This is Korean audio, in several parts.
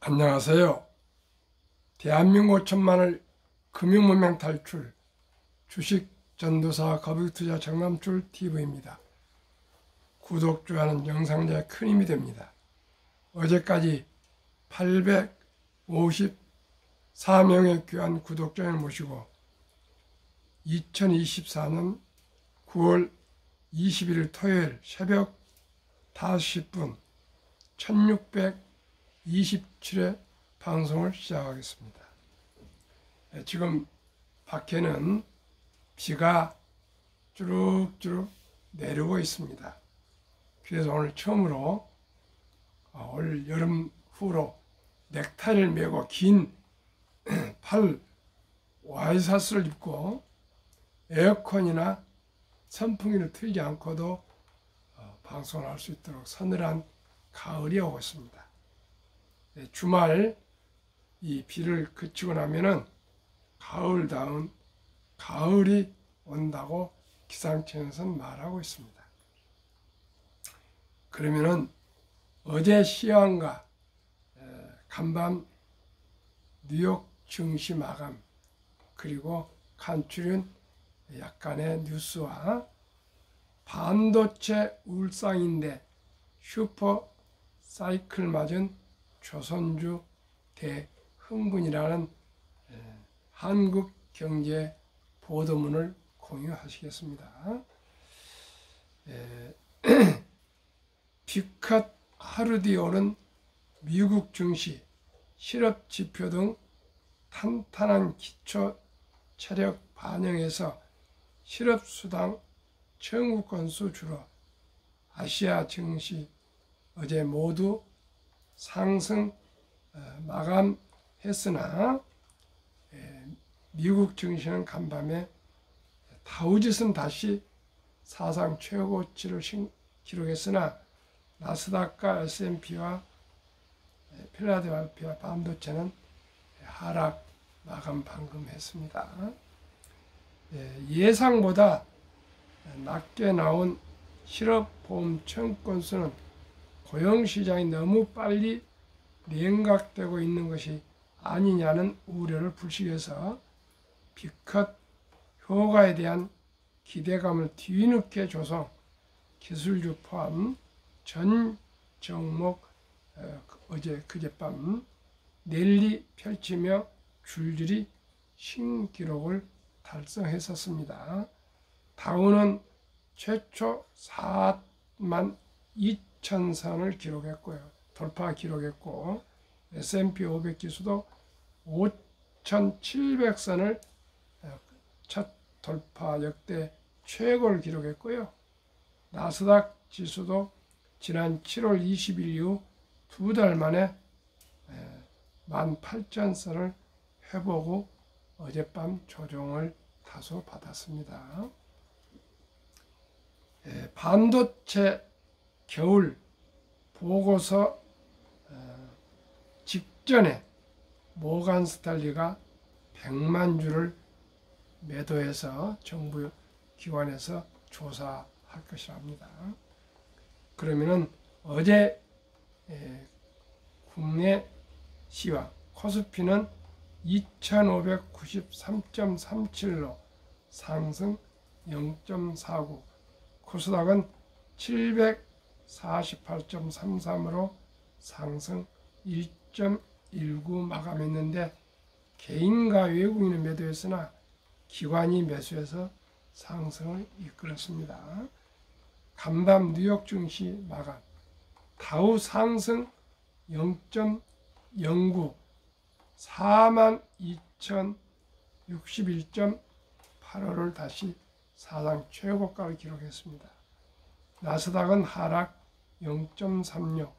안녕하세요. 대한민국 천만을 금융문명 탈출 주식 전도사 거북투자 정남출 TV입니다. 구독, 좋아요는 영상자에 큰 힘이 됩니다. 어제까지 854명의 귀한 구독자를 모시고 2024년 9월 21일 토요일 새벽 5시 분 1627회 방송을 시작하겠습니다. 지금 밖에는 비가 주룩주룩 내리고 있습니다. 그래서 오늘 처음으로 올 여름 후로 넥타이를 메고 긴 팔 와이셔츠를 입고 에어컨이나 선풍기를 틀지 않고도 방송을 할 수 있도록 서늘한 가을이 오고 있습니다. 주말 이 비를 그치고 나면은 가을다운 가을이 온다고 기상청에서는 말하고 있습니다. 그러면은 어제 시황과 간밤 뉴욕 증시 마감 그리고 간추린 약간의 뉴스와 반도체 울상인데 슈퍼 사이클 맞은 조선주 대흥분이라는 한국경제 보도문을 공유하시겠습니다. 피컷 하루 뒤 오른 미국 증시, 실업지표 등 탄탄한 기초 체력 반영에서 실업수당 청구 건수 줄어 아시아 증시 어제 모두 상승 마감했으나 미국 증시는 간밤에 다우지수는 다시 사상 최고치를 기록했으나 나스닥과 S&P와 필라델피아 반도체는 하락 마감 방금 했습니다. 예상보다 낮게 나온 실업보험 청구 건수는 고용시장이 너무 빨리 냉각되고 있는 것이 아니냐는 우려를 불식해서 피컷 효과에 대한 기대감을 뒤늦게 조성, 기술주 포함 전 종목 그제밤 랠리 펼치며 줄줄이 신기록을 달성했었습니다. 다우는 최초 4만 2천 선을 기록했고요. 돌파 기록했고 S&P 500 지수도 5,700선을 첫 돌파 역대 최고를 기록했고요. 나스닥 지수도 지난 7월 20일 이후 두 달 만에 18,000선을 회복 후 어젯밤 조정을 다소 받았습니다. 반도체 겨울 보고서 직전에 모간 스탠리가 100만 주를 매도해서 정부 기관에서 조사할 것이라 합니다. 그러면은 어제 국내 시황 코스피는 2593.37로 상승 0.49, 코스닥은 748.33으로 상승 1.19 마감했는데 개인과 외국인의 매도했으나 기관이 매수해서 상승을 이끌었습니다. 간밤 뉴욕 증시 마감 다우 상승 0.09 42,061.85를 다시 사상 최고가를 기록했습니다. 나스닥은 하락 0.36,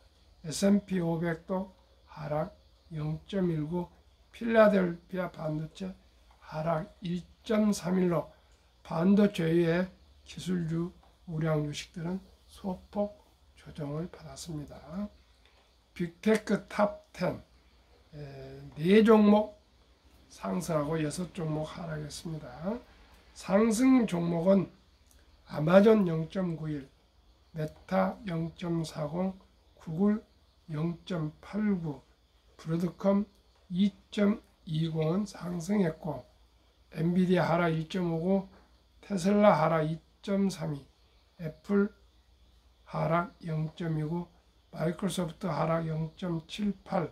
S&P 500도 하락 0.19, 필라델피아 반도체 하락 1.31로 반도체 외의 기술주 우량 주식들은 소폭 조정을 받았습니다. 빅테크 탑 10, 4종목 상승하고 6종목 하락했습니다. 상승 종목은 아마존 0.91, 메타 0.40, 구글 0.89, 브로드컴 2.20은 상승했고 엔비디아 하락 1.59, 테슬라 하락 2.32, 애플 하락 0.29, 마이크로소프트 하락 0.78,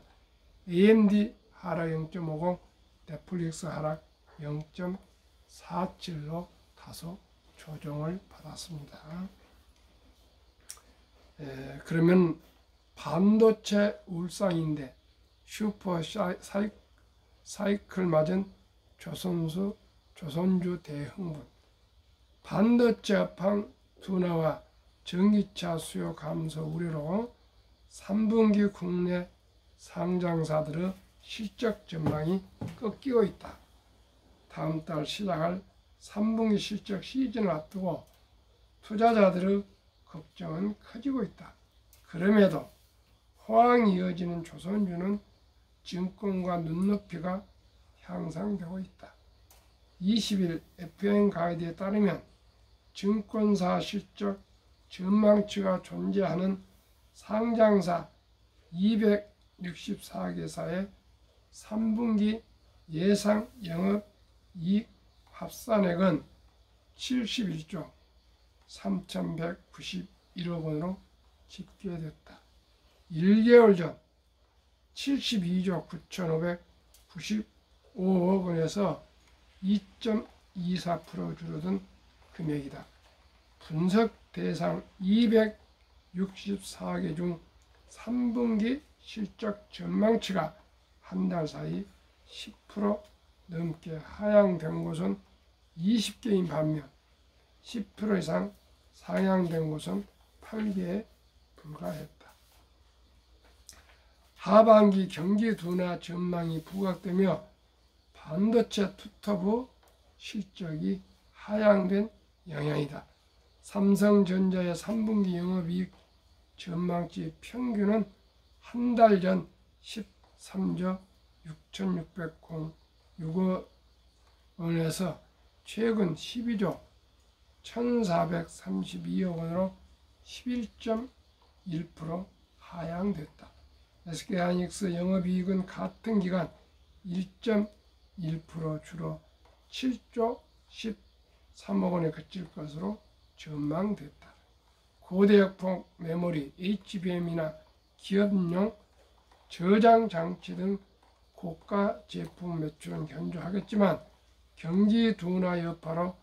AMD 하락 0.50, 넷플릭스 하락 0.47로 다소 조정을 받았습니다. 그러면 반도체 울상인데 슈퍼 사이클 맞은 조선주 대흥분, 반도체 업황 둔화와 전기차 수요 감소 우려로 3분기 국내 상장사들의 실적 전망이 꺾이고 있다. 다음 달 시작할 3분기 실적 시즌을 앞두고 투자자들의 걱정은 커지고 있다. 그럼에도 호황이 이어지는 조선주는 증권가 눈높이가 향상되고 있다. 20일 FN 가이드에 따르면 증권사 실적 전망치가 존재하는 상장사 264개사의 3분기 예상 영업이익 합산액은 71조 3,191억 원으로 집계됐다. 1개월 전 72조 9,595억 원에서 2.24% 줄어든 금액이다. 분석 대상 264개 중 3분기 실적 전망치가 한 달 사이 10% 넘게 하향된 곳은 20개인 반면 10% 이상 상향된 곳은 8개에 불과했다. 하반기 경기 둔화 전망이 부각되며 반도체 투톱의 실적이 하향된 영향이다. 삼성전자의 3분기 영업이익 전망치 평균은 한 달 전 13조 6,606억 원에서 최근 12조 1,432억 원으로 11.1% 하향됐다. SK하이닉스 영업이익은 같은 기간 1.1% 줄어 7조 13억 원에 그칠 것으로 전망됐다. 고대역폭 메모리, HBM이나 기업용 저장 장치 등 고가 제품 매출은 견조하겠지만 경기 둔화 여파로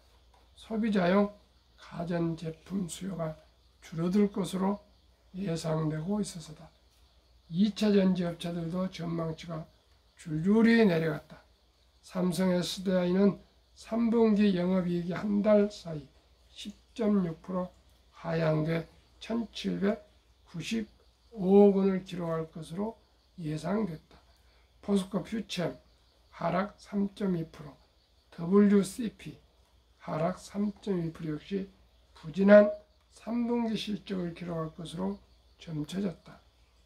소비자용 가전제품 수요가 줄어들 것으로 예상되고 있어서다. 2차 전지 업체들도 전망치가 줄줄이 내려갔다. 삼성 SDI는 3분기 영업이익이 한 달 사이 10.6% 하향돼 1,795억 원을 기록할 것으로 예상됐다. 포스코 퓨처엠 하락 3.2%, WCP 하락 3.2% 역시 부진한 3분기 실적을 기록할 것으로 점쳐졌다.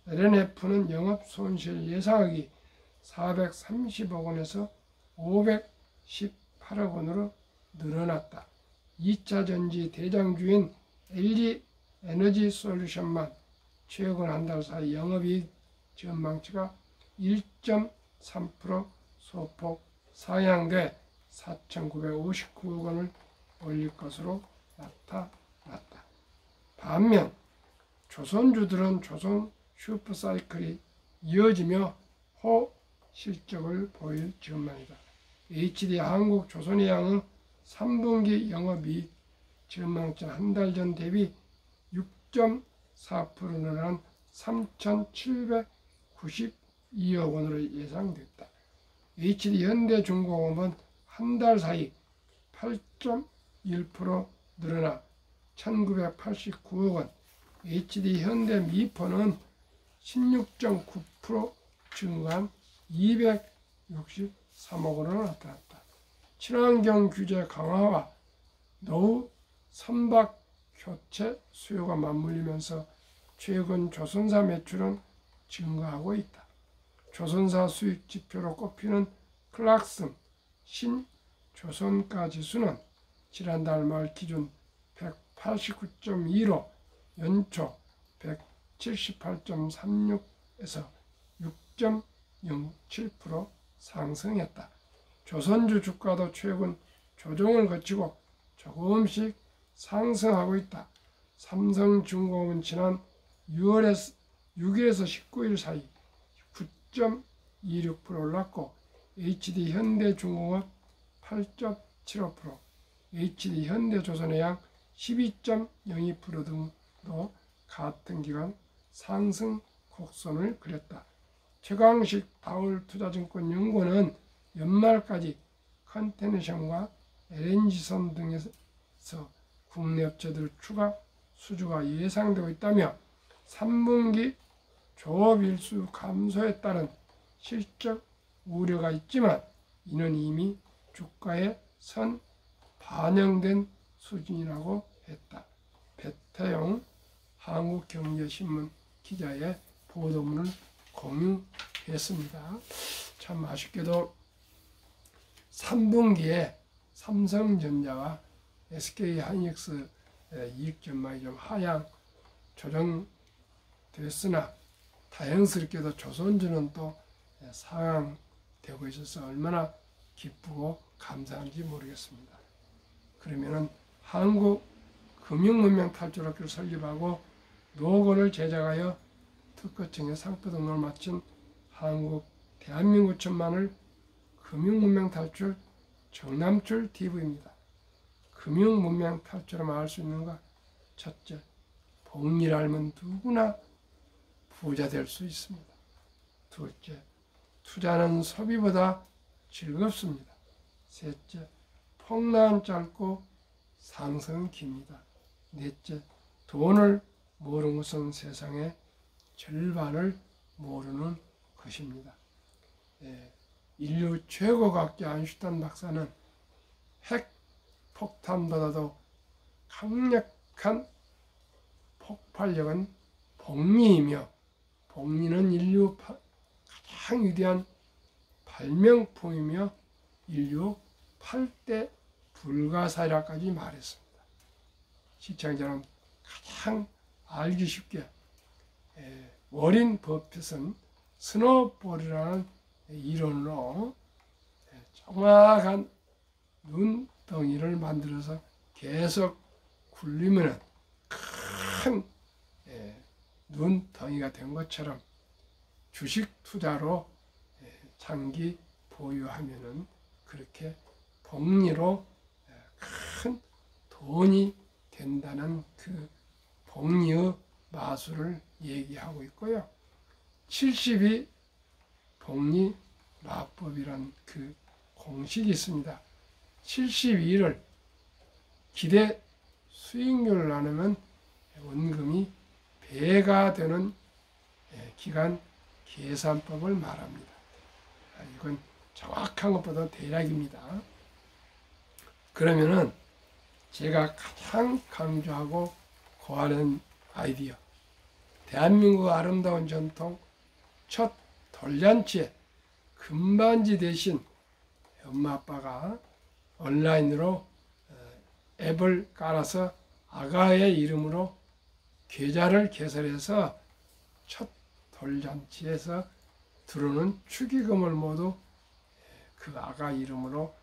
LNF는 영업 손실 예상액이 430억 원에서 518억 원으로 늘어났다. 2차 전지 대장주인 LG 에너지 솔루션만 최근 한 달 사이 영업이익 전망치가 1.3% 소폭 상향돼 4,959억 원을 올릴 것으로 나타났다. 반면 조선주들은 조선 슈퍼사이클이 이어지며 호실적을 보일 전망이다. HD 한국 조선해양의 3분기 영업이익 전망치 한 달 전 대비 6.4% 늘어난 3,792억 원으로 예상됐다. HD 현대중공업은 한 달 사이 8.1% 늘어나 1,989억 원, HD 현대미포는 16.9% 증가한 263억 원으로 나타났다. 친환경 규제 강화와 노후 선박 교체 수요가 맞물리면서 최근 조선사 매출은 증가하고 있다. 조선사 수익 지표로 꼽히는 클락슨 신조선가 지수는 지난달 말 기준 189.2로 연초 178.36에서 0.07% 상승했다. 조선주 주가도 최근 조정을 거치고 조금씩 상승하고 있다. 삼성중공업은 지난 6일에서 19일 사이 9.26% 올랐고 HD현대중공업 8.75%, HD현대조선해양 12.02% 등도 같은 기간 상승 곡선을 그렸다. 최광식 바울투자증권연구원은 연말까지 컨테이너선과 LNG선 등에서 국내 업체들 추가 수주가 예상되고 있다며 3분기 조업일수 감소에 따른 실적 우려가 있지만 이는 이미 주가에 선 반영된 수준이라고 했다. 배태용 한국경제신문 기자의 보도문을 공유했습니다. 참 아쉽게도 3분기에 삼성전자와 SK하이닉스 이익 전망이 좀 하향 조정됐으나 다행스럽게도 조선주는 또 상향되고 있어서 얼마나 기쁘고 감사한지 모르겠습니다. 그러면은 한국 금융문명 탈출학교를 설립하고 노건을 제작하여 특허청에 상표 등록을 마친 한국 대한민국 천만을 금융문명 탈출 정남출 TV입니다. 금융문명 탈출하면 알 수 있는가? 첫째, 복리를 알면 누구나 부자 될 수 있습니다. 둘째, 투자는 소비보다 즐겁습니다. 셋째, 폭락은 짧고 상승은 깁니다. 넷째, 돈을 모르는 것은 세상의 절반을 모르는 것입니다. 인류 최고 과학자 아인슈타인 박사는 핵폭탄보다도 강력한 폭발력은 복리이며 복리는 인류 가장 위대한 발명품이며 인류 8대 불가사리라까지 말했습니다. 시청자는 가장 알기 쉽게 워린 버핏은 스노볼이라는 이론으로 정확한 눈덩이를 만들어서 계속 굴리면 큰 눈덩이가 된 것처럼 주식 투자로 장기 보유하면은 그렇게 복리로 큰 돈이 된다는 그 복리의 마술을 얘기하고 있고요. 70이 복리 마법이란 그 공식이 있습니다. 72를 기대 수익률을 나누면 원금이 배가 되는 기간 계산법을 말합니다. 이건 정확한 것보다 대략입니다. 그러면은 제가 가장 강조하고 고하는 아이디어, 대한민국 아름다운 전통 첫 돌잔치에 금반지 대신 엄마 아빠가 온라인으로 앱을 깔아서 아가의 이름으로 계좌를 개설해서 첫 돌잔치에서 들어오는 축의금을 모두 그 아가 이름으로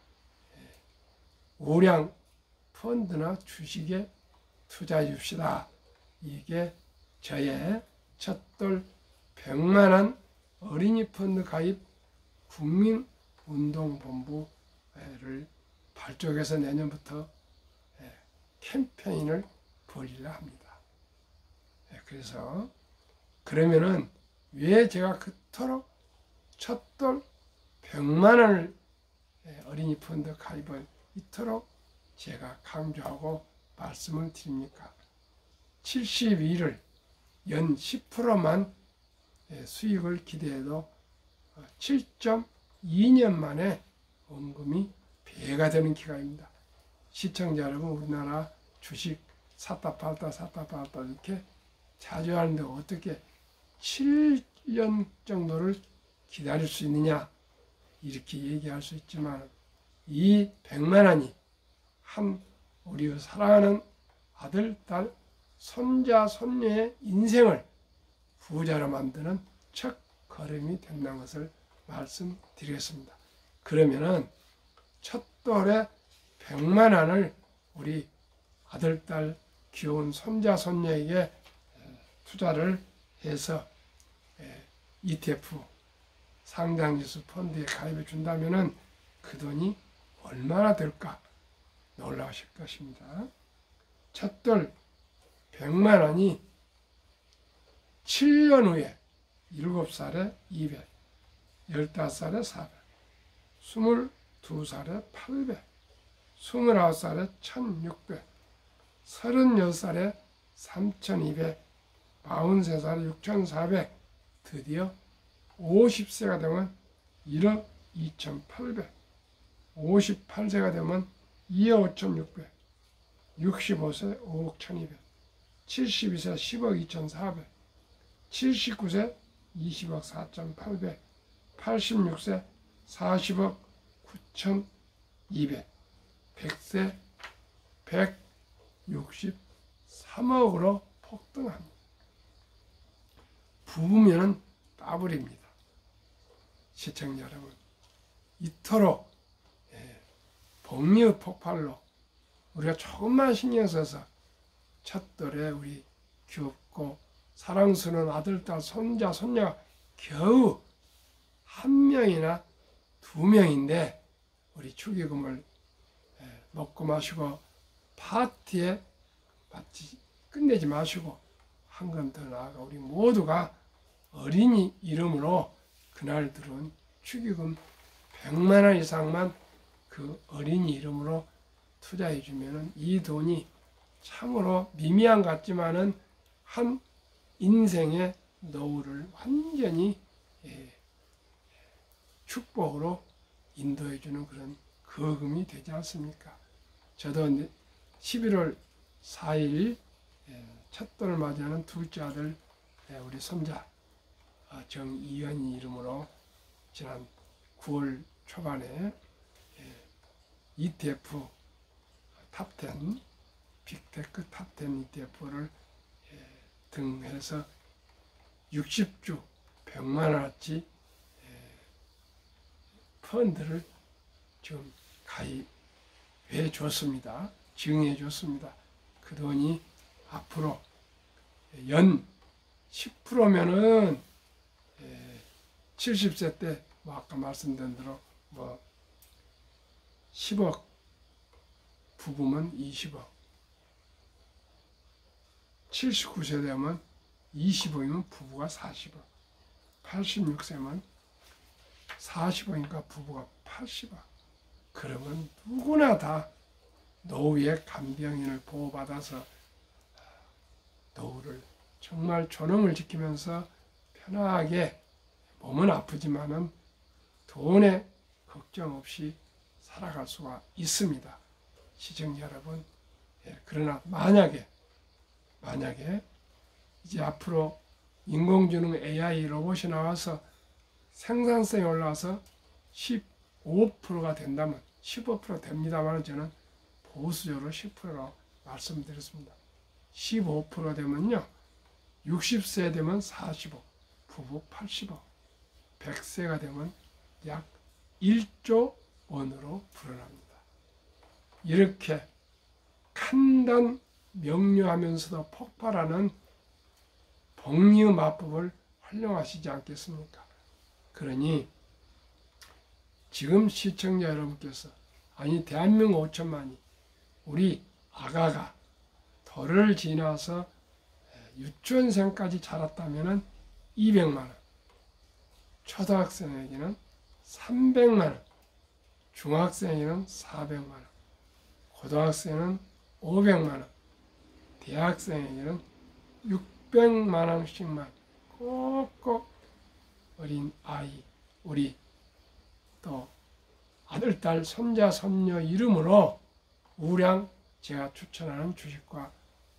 우량 펀드나 주식에 투자해 줍시다. 이게 저의 첫돌 100만원 어린이 펀드 가입 국민운동본부를 발족해서 내년부터 캠페인을 벌이려 합니다. 그래서 그러면은 왜 제가 그토록 첫돌 100만원을 어린이 펀드 가입을 이토록 제가 강조하고 말씀을 드립니까? 72를 연 10%만 수익을 기대해도 7.2년 만에 원금이 배가 되는 기간입니다. 시청자 여러분, 우리나라 주식 샀다 팔다 이렇게 자주 하는데 어떻게 7년 정도를 기다릴 수 있느냐 이렇게 얘기할 수 있지만 이 100만원이 한 우리 사랑하는 아들, 딸, 손자, 손녀의 인생을 부자로 만드는 첫 걸음이 된다는 것을 말씀드리겠습니다. 그러면은 첫 돌에 100만 원을 우리 아들, 딸, 귀여운 손자, 손녀에게 투자를 해서 ETF 상장지수 펀드에 가입해 준다면은 그 돈이 얼마나 될까 놀라우실 것입니다. 첫 돌 100만 원이 7년 후에 7살에 200, 15살에 400, 22살에 800, 29살에 1600, 36살에 3200, 43살에 6400, 드디어 50세가 되면 1억 2800, 58세가 되면 2억 5600, 65세 5억 1200, 72세 10억 2400, 79세 20억 4800, 86세 40억 9200, 100세 163억으로 폭등합니다. 부부면은 따블입니다. 시청자 여러분, 이토록 복리의 폭발로 우리가 조금만 신경 써서 첫돌에 우리 귀엽고 사랑스러운 아들, 딸, 손자, 손녀 겨우 1명이나 2명인데 우리 축의금을 먹고 마시고 파티에 마치 끝내지 마시고 한 건 더 나아가 우리 모두가 어린이 이름으로 그날 들은 축의금 100만 원 이상만 그 어린이 이름으로 투자해 주면은 이 돈이 참으로 미미한 것 같지만은 한 인생의 노후를 완전히 축복으로 인도해 주는 그런 거금이 되지 않습니까? 저도 11월 4일 첫돌을 맞이하는 둘째 아들 우리 손자 정이현이 이름으로 지난 9월 초반에 ETF 탑10 빅테크 탑10 ETF를 등해서 60주 100만 원어치 펀드를 지금 가입해 줬습니다. 증해 줬습니다. 그 돈이 앞으로 연 10%면은 70세 때 뭐 아까 말씀드린 대로 뭐 10억 부부면 20억 79세 되면 20억이면 부부가 40억 86세면 40억이니까 부부가 80억 그러면 누구나 다 노후의 간병인을 보호받아서 노후를 정말 존엄을 지키면서 편하게 몸은 아프지만은 돈에 걱정 없이 살아갈 수가 있습니다. 시청자 여러분, 그러나 만약에 이제 앞으로 인공지능 AI 로봇이 나와서 생산성이 올라와서 15%가 된다면 15% 됩니다만 저는 보수적으로 10%라고 말씀드렸습니다. 15% 되면요 60세 되면 40억, 부부 80억, 100세가 되면 약 1조 원으로 불어납니다. 이렇게 간단 명료하면서도 폭발하는 복리의 마법을 활용하시지 않겠습니까? 그러니 지금 시청자 여러분께서 아니 대한민국 5천만이 우리 아가가 돌을 지나서 유치원생까지 자랐다면 200만 원, 초등학생에게는 300만 원, 중학생에게는 400만 원, 고등학생은 500만 원, 대학생에게는 600만 원씩만 꼭꼭 어린 아이, 우리 또 아들, 딸, 손자, 손녀 이름으로 우량 제가 추천하는 주식과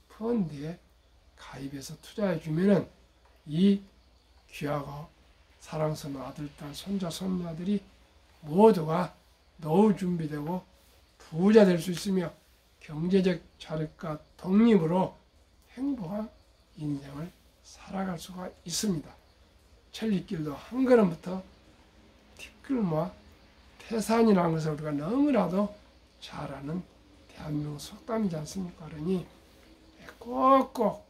펀드에 가입해서 투자해 주면은 이 귀하고 사랑스러운 아들, 딸, 손자, 손녀들이 모두가 노후 준비되고 부자 될 수 있으며 경제적 자립과 독립으로 행복한 인생을 살아갈 수가 있습니다. 천리길도 한 걸음부터 티끌모아 태산이라는 것을 우리가 너무나도 잘 아는 대한민국 속담이지 않습니까? 그러니 꼭꼭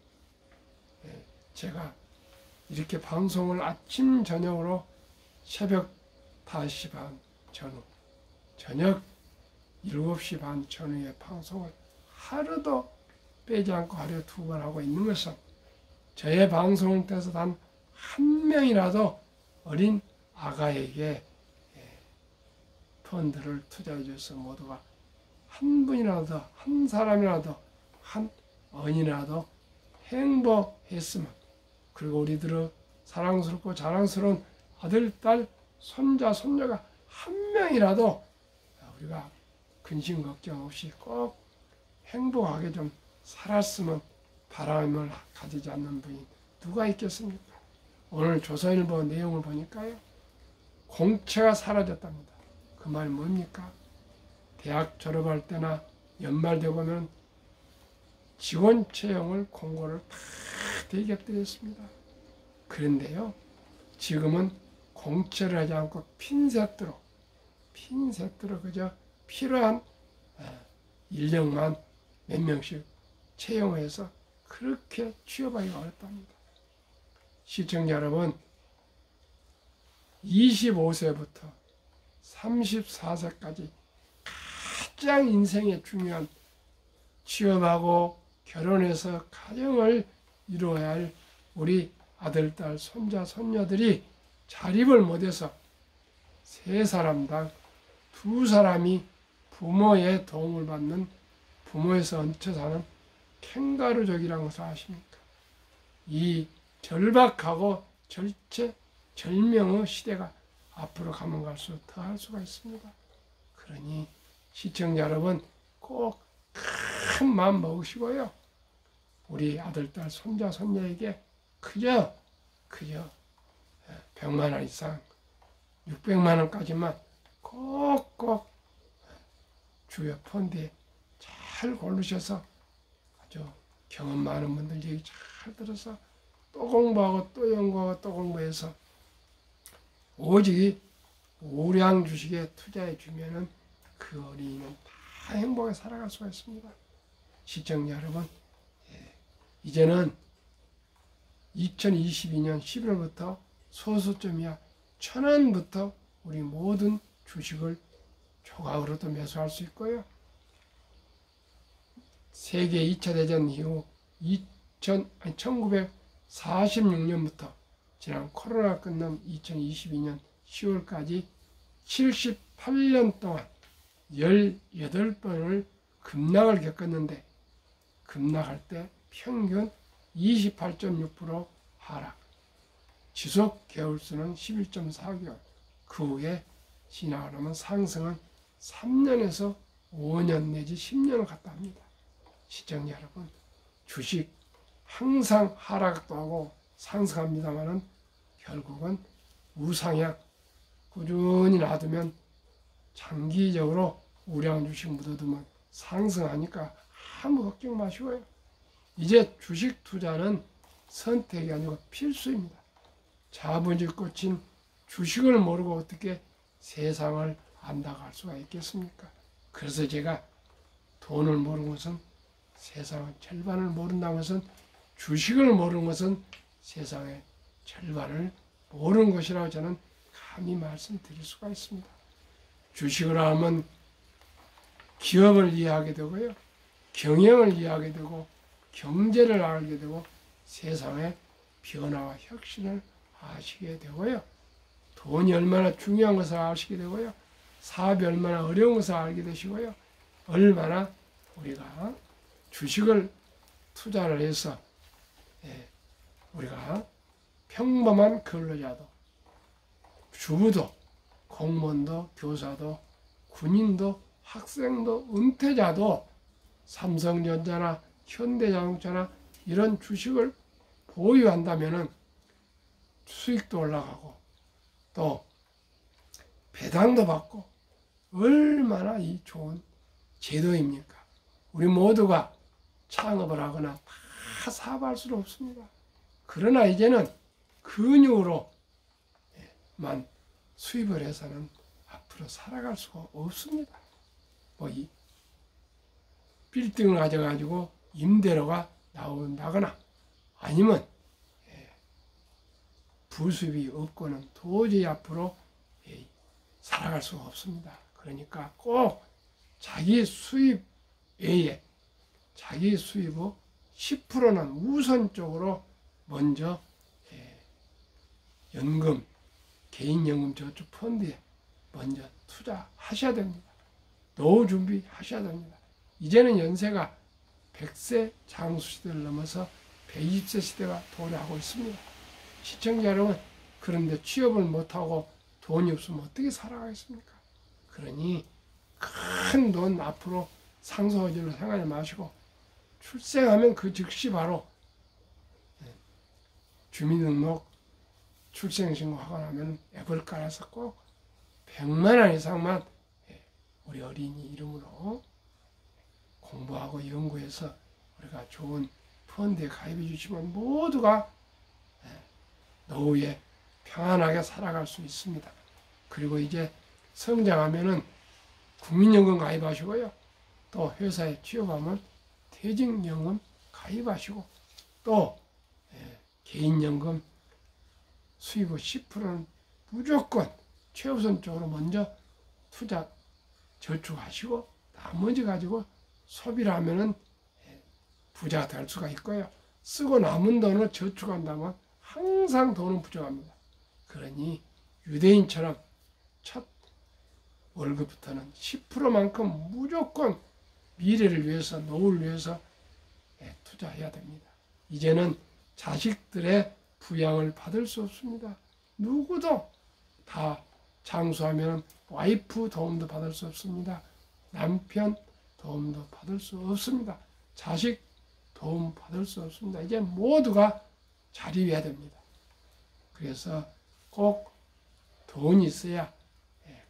제가 이렇게 방송을 아침 저녁으로 새벽 5시 반 전후, 저녁 7시 반 전후에 방송을 하루도 빼지 않고 하루에 2번 하고 있는 것은 저의 방송을 통해서 단 한 명이라도 어린 아가에게 펀드를 투자해 줘서 모두가 한 분이라도, 한 사람이라도, 한 언이라도 행복했으면, 그리고 우리들의 사랑스럽고 자랑스러운 아들, 딸, 손자, 손녀가 한 명이라도 우리가 근심 걱정 없이 꼭 행복하게 좀 살았으면 바람을 가지지 않는 분이 누가 있겠습니까? 오늘 조선일보 내용을 보니까요, 공채가 사라졌답니다. 그 말이 뭡니까? 대학 졸업할 때나 연말 되고 보면 직원 채용을 공고를 다 대기업들이 했습니다. 그런데요, 지금은 공채를 하지 않고 핀셋으로 그저 필요한 인력만 몇 명씩 채용해서 그렇게 취업하기가 어렵답니다. 시청자 여러분, 25세부터 34세까지 가장 인생에 중요한 취업하고 결혼해서 가정을 이루어야 할 우리 아들, 딸, 손자, 손녀들이 자립을 못해서 3사람당 2사람이 부모의 도움을 받는, 부모에서 얹혀 사는 캥가루족이라는 것을 아십니까? 이 절박하고 절체절명의 시대가 앞으로 가면 갈수록 더할 수가 있습니다. 그러니 시청자 여러분, 꼭 큰 마음 먹으시고요, 우리 아들, 딸, 손자, 손녀에게 그저 100만 원 이상, 600만 원까지만 꼭꼭 주요 펀드에 잘 고르셔서 아주 경험 많은 분들 얘기 잘 들어서 또 공부하고 또 연구하고 또 공부해서 오직 우량 주식에 투자해 주면은 그 어린이는 다 행복하게 살아갈 수가 있습니다. 시청자 여러분, 이제는 2022년 11월부터 소수점이야 1,000원부터 우리 모든 주식을 조각으로도 매수할 수 있고요. 세계 2차 대전 이후 1946년부터 지난 코로나 끝난 2022년 10월까지 78년 동안 18번을 급락을 겪었는데, 급락할 때 평균 28.6% 하락, 지속 개월수는 11.4개월, 그 후에 지나가려면 상승은 3년에서 5년 내지 10년을 갔다 합니다. 시청자 여러분, 주식 항상 하락도 하고 상승합니다만은 결국은 우상향, 꾸준히 놔두면 장기적으로 우량 주식 묻어두면 상승하니까 아무 걱정 마시고요. 이제 주식 투자는 선택이 아니고 필수입니다. 자본주의 꽂힌 주식을 모르고 어떻게 세상을 안다고 할 수가 있겠습니까? 그래서 제가 돈을 모르는 것은 세상의 절반을 모른다는 것은, 주식을 모르는 것은 세상의 절반을 모르는 것이라고 저는 감히 말씀드릴 수가 있습니다. 주식을 하면 기업을 이해하게 되고요, 경영을 이해하게 되고, 경제를 알게 되고, 세상의 변화와 혁신을 아시게 되고요, 돈이 얼마나 중요한 것을 아시게 되고요, 사업이 얼마나 어려운 것을 알게 되시고요, 얼마나 우리가 주식을 투자를 해서 우리가 평범한 근로자도, 주부도, 공무원도, 교사도, 군인도, 학생도, 은퇴자도 삼성전자나 현대자동차나 이런 주식을 보유한다면은 수익도 올라가고 또 배당도 받고 얼마나 이 좋은 제도입니까? 우리 모두가 창업을 하거나 다 사업할 수는 없습니다. 그러나 이제는 근육으로만 수입을 해서는 앞으로 살아갈 수가 없습니다. 뭐 이 빌딩을 가져가지고 임대료가 나온다거나 아니면 부수입이 없고는 도저히 앞으로 살아갈 수가 없습니다. 그러니까 꼭 자기 수입 외에 자기 수입의 10%는 우선적으로 먼저 연금, 개인연금 저축 펀드에 먼저 투자하셔야 됩니다. 노후 준비하셔야 됩니다. 이제는 연세가 100세 장수 시대를 넘어서 120세 시대가 도래하고 있습니다. 시청자 여러분, 그런데 취업을 못하고 돈이 없으면 어떻게 살아가겠습니까? 그러니 큰 돈 앞으로 상소호질로 생각하지 마시고 출생하면 그 즉시 바로 주민등록 출생신고하고 나면 앱을 깔아서 꼭 100만 원 이상만 우리 어린이 이름으로 공부하고 연구해서 우리가 좋은 펀드에 가입해 주시면 모두가 노후에 평안하게 살아갈 수 있습니다. 그리고 이제 성장하면은 국민연금 가입하시고요. 또 회사에 취업하면 퇴직연금 가입하시고 또 개인연금 수입의 10%는 무조건 최우선적으로 먼저 투자 저축하시고 나머지 가지고 소비를 하면은 부자가 될 수가 있고요. 쓰고 남은 돈을 저축한다면 항상 돈은 부족합니다. 그러니 유대인처럼 첫 월급부터는 10%만큼 무조건 미래를 위해서 노후를 위해서 투자해야 됩니다. 이제는 자식들의 부양을 받을 수 없습니다. 누구도 다 장수하면 와이프 도움도 받을 수 없습니다. 남편 도움도 받을 수 없습니다. 자식 도움 받을 수 없습니다. 이제 모두가 자립해야 됩니다. 그래서 꼭 돈이 있어야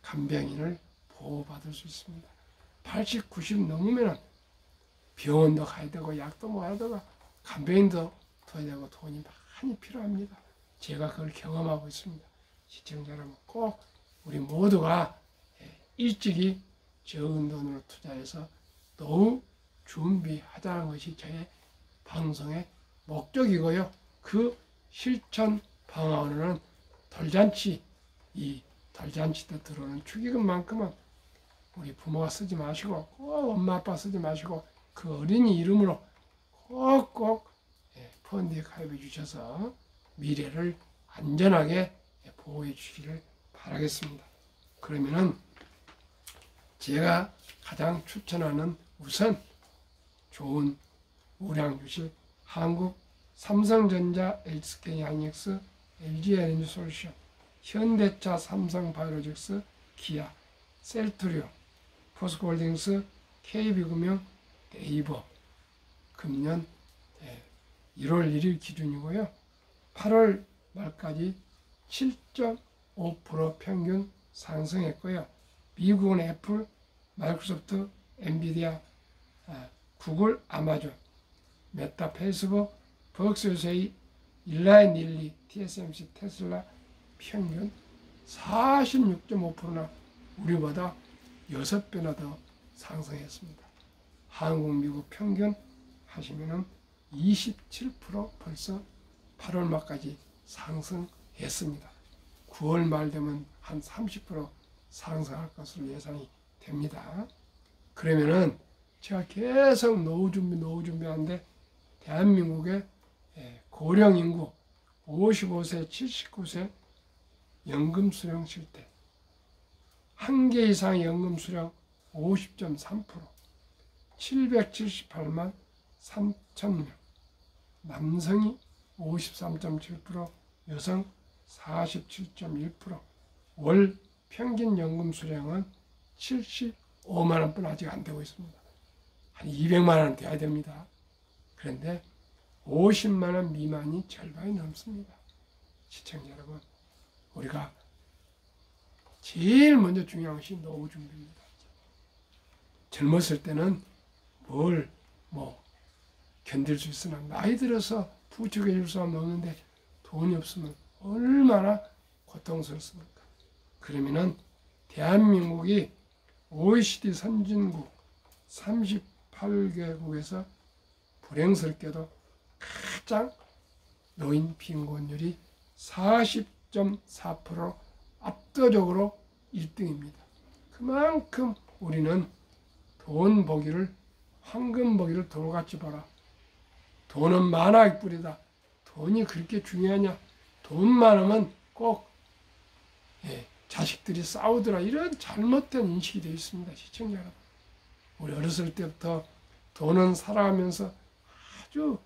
간병인을 보호받을 수 있습니다. 80, 90 넘으면 병원도 가야 되고 약도 먹어야 되고 간병인도 둬야 되고 돈이 많이 필요합니다. 제가 그걸 경험하고 있습니다. 시청자 여러분, 꼭 우리 모두가 일찍이 적은 돈으로 투자해서 노후 준비하자는 것이 저의 방송의 목적이고요. 그 실천 방안으로는 돌잔치, 이 돌잔치 때 들어오는 축의금만큼은 우리 부모가 쓰지 마시고 꼭 엄마 아빠 쓰지 마시고 그 어린이 이름으로 꼭꼭 펀드에 가입해 주셔서 미래를 안전하게 보호해 주시기를 바라겠습니다. 그러면은 제가 가장 추천하는 우선 좋은 우량 주식 한국 삼성전자, SK하이닉스, LG에너지솔루션, 현대차, 삼성바이오로직스, 기아, 셀트리온, 포스코홀딩스, KB금융, 네이버 금년 1월 1일 기준이고요. 8월 말까지 7.5% 평균 상승했고요. 미국은 애플, 마이크로소프트, 엔비디아, 구글, 아마존, 메타, 페이스북, 버크셔세이, 일라인 릴리, TSMC, 테슬라 평균 46.5%나 우리보다 6배나 더 상승했습니다. 한국, 미국 평균 하시면은 27% 벌써 8월 말까지 상승했습니다. 9월 말 되면 한 30% 상승할 것으로 예상이 됩니다. 그러면은 제가 계속 노후 준비하는데 대한민국의 고령 인구 55세, 79세 연금 수령 실태 한 개 이상 연금 수령 50.3%, 778만 3천 명, 남성이 53.7%, 여성 47.1%, 월 평균 연금 수령은 75만 원뿐 아직 안 되고 있습니다. 한 200만 원 돼야 됩니다. 그런데 50만 원 미만이 절반이 넘습니다. 시청자 여러분, 우리가 제일 먼저 중요한 것이 노후 준비입니다. 젊었을 때는 뭘 견딜 수 있으나 나이 들어서 부축해 줄 사람 없는데 돈이 없으면 얼마나 고통스럽습니까? 그러면은 대한민국이 OECD 선진국 38개국에서 불행스럽게도 가장 노인 빈곤율이 40.4% 압도적으로 1등입니다. 그만큼 우리는 돈 보기를, 황금 보기를 돌같이 봐라. 돈은 만화의 뿌리다. 돈이 그렇게 중요하냐? 돈 많으면 꼭 자식들이 싸우더라. 이런 잘못된 인식이 되어 있습니다. 시청자 여러분. 우리 어렸을 때부터 돈은 살아가면서 아주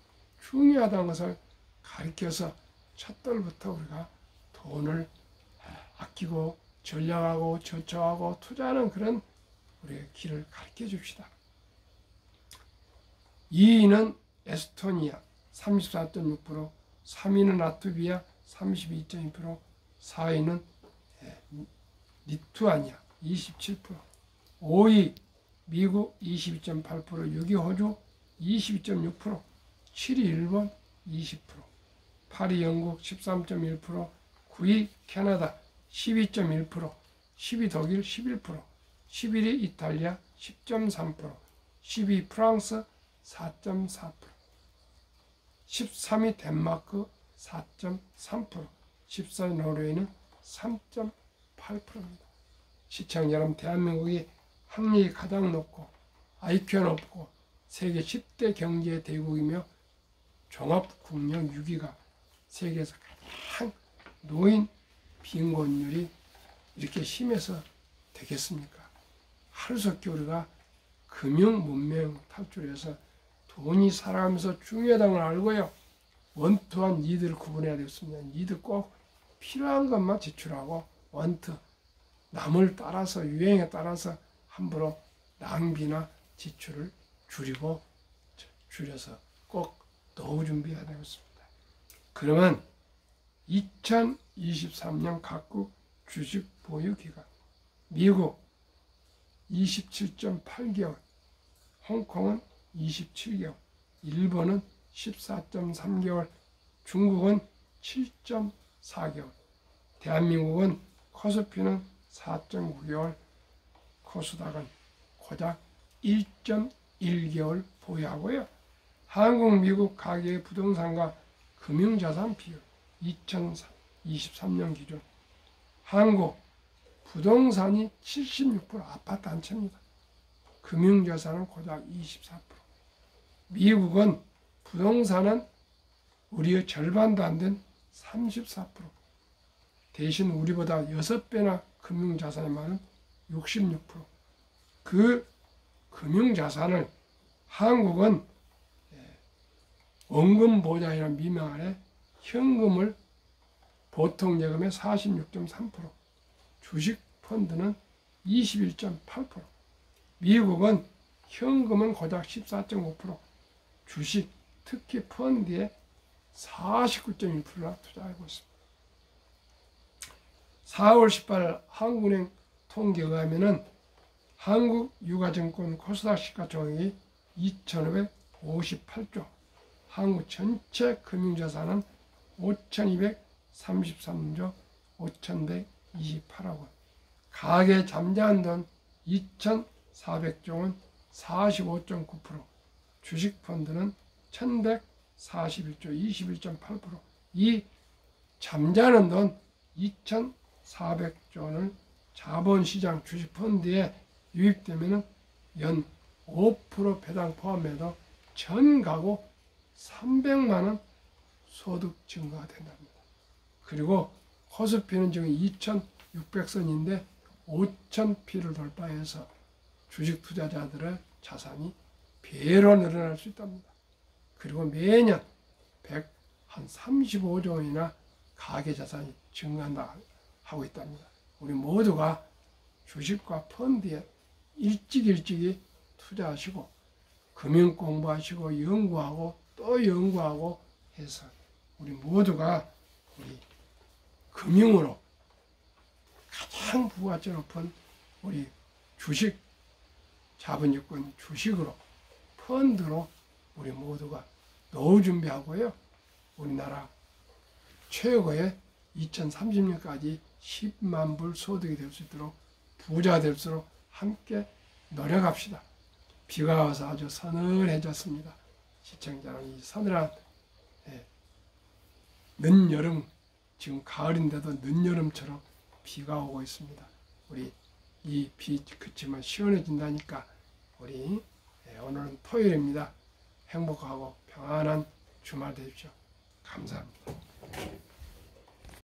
중요하다는 것을 가르쳐서 첫돌부터 우리가 돈을 아끼고 전략하고 저축하고 투자하는 그런 우리의 길을 가르쳐 줍시다. 2위는 에스토니아 34.6%, 3위는 라트비아 32.2%, 4위는 리투아니아 27%, 5위 미국 22.8%, 6위 호주 22.6%, 7위 일본 20%, 8위 영국 13.1%, 9위 캐나다 12.1%, 10위 독일 11%, 11위 이탈리아 10.3%, 12위 프랑스 4.4%, 13위 덴마크 4.3%, 14위 노르웨이는 3.8%입니다. 시청자 여러분, 대한민국이 학력이 가장 높고 IQ가 높고 세계 10대 경제 대국이며 종합국력 6위가 세계에서 가장 노인 빈곤율이 이렇게 심해서 되겠습니까? 하루속히 우리가 금융 문명 탈출해서 돈이 살아가면서 중요하다는 걸 알고요. 원투한 니드를 구분해야 되겠습니다. 니드 꼭 필요한 것만 지출하고 원투, 남을 따라서 유행에 따라서 함부로 낭비나 지출을 줄여서 꼭 노후 준비해야 되겠습니다. 그러면 2023년 각국 주식 보유 기간, 미국 27.8개월, 홍콩은 27개월, 일본은 14.3개월, 중국은 7.4개월, 대한민국은 코스피는 4.9개월, 코스닥은 고작 1.1개월 보유하고요. 한국, 미국 가계의 부동산과 금융자산 비율 2023년 기준 한국 부동산이 76%, 아파트 한 채입니다. 금융자산은 고작 24%. 미국은 부동산은 우리의 절반도 안 된 34%. 대신 우리보다 6배나 금융자산이 많은 66%. 그 금융자산을 한국은 원금보장이라는 미명 아래 현금을 보통 예금의 46.3%, 주식 펀드는 21.8%, 미국은 현금은 고작 14.5%, 주식 특히 펀드에 49.1%나 투자하고 있습니다. 4월 18일 한국은행 통계에 의하면 한국 유가증권 코스닥 시가총액이 2,558조, 한국 전체 금융자산은 5,233조 5,128억 원, 가계 잠재한 돈 2,400조 원 45.9%, 주식펀드는 1,141조 21.8%, 이 잠자는 돈 2,400조 원을 자본시장 주식펀드에 유입되면 연 5% 배당 포함해도 전 가구 300만 원 소득 증가가 된답니다. 그리고 코스피는 지금 2,600선인데 5,000피를 돌파해서 주식 투자자들의 자산이 배로 늘어날 수 있답니다. 그리고 매년 135조 원이나 가계 자산이 증가한다 하고 있답니다. 우리 모두가 주식과 펀드에 일찍이 투자하시고 금융 공부하시고 연구하고 또 연구하고 해서 우리 모두가 우리 금융으로 가장 부가치 높은 우리 주식, 자본주권 주식으로 펀드로 우리 모두가 노후 준비하고요. 우리나라 최고의 2030년까지 10만 불 소득이 될 수 있도록 부자가 될수록 함께 노력합시다. 비가 와서 아주 서늘해졌습니다. 시청자는 이 서늘한 늦여름, 지금 가을인데도 늦여름처럼 비가 오고 있습니다. 우리 이 비 그치면 시원해진다니까 우리 오늘은 토요일입니다. 행복하고 평안한 주말 되십시오. 감사합니다.